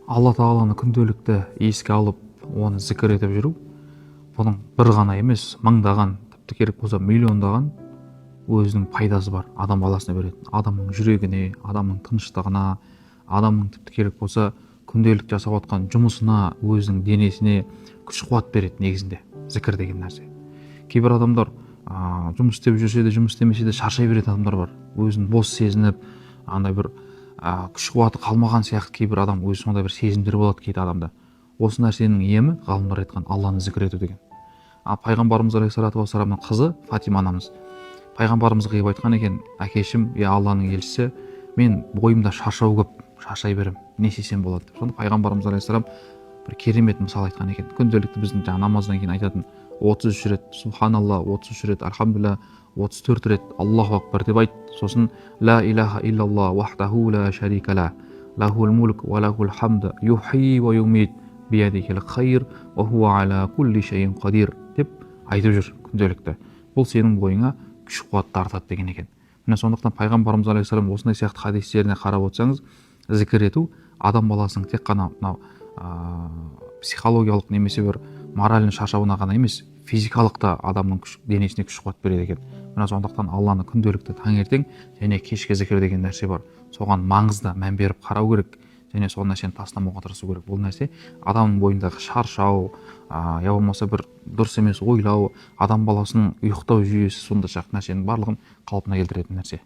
Алла тағаланы күнделікті еске алып, оны зікір етіп жүру, бұның бір ғана емес, мыңдаған, тіпті керек болса миллиондаған өзінің пайдасы бар, адам баласына беретін. Адамның жүрегіне, адамның тыныштығына, адамның тіпті керек болса күнделік жасап отқан жұмысына, өзінің денесіне күш қуат береді негізінде зікір деген нәрсе. Кейбір адамдар жұмыс істеп жүрсе де, жұмыс істемесе де шаршай беретін адамдар бар. Өзін бос сезініп, андай бір күш қуаты қалмаған сияқты кейбір адам өзі сондай бір сезімдер болады кейде адамда. Осы нәрсенің емі ғалымдар айтқан Алланы зікір ету деген. Пайғамбарымыз алейхиссалату вассаламның қызы Фатима анамыз пайғамбарымыз қиып айтқан екен: әкешім, Алланың елшісі, мен бойымда шаршау көп, шаршай берем, не істесем болады деп. Сонда пайғамбарымыз алейхиссалам бір керемет мысал айтқан екен. Күнделікті біздің намаздан кейін айтатын 33 рет субханалла, 33 рет альхамдулилля, 34 рет Аллаху акбар деп айт. Сосын ла илаха иллалла вахдаху ла шарика ла, лахул мулк ва лахул хамд, юхи ва юмит, биядихил хайр ва хуа аля кулли шайин қадир деп айтып жүр күнделікті. Бұл сенің бойыңа күш қуат тартады деген екен. Міне сондықтан пайғамбарымыз алейхиссалам осындай сияқты хадистеріне қарап отырсаңыз, зікір ету адам баласының тек қана мынау психологиялық немесе бір моральный шаршауына ғана емес, физикалық та адамның денесіне күш қуат береді екен. Мына сондықтан Алланы күнделікті таңертең және кешке зікір деген нәрсе бар. Соған маңызды мән беріп қарау керек және сол нәрсені тастамауға тырысу керек. Бұл нәрсе адамның бойындағы шаршау, я болмаса бір дұрыс емес ойлау, адам баласының ұйықтау жүйесі, сондай нәрсенің барлығын қалпына келтіретін нәрсе.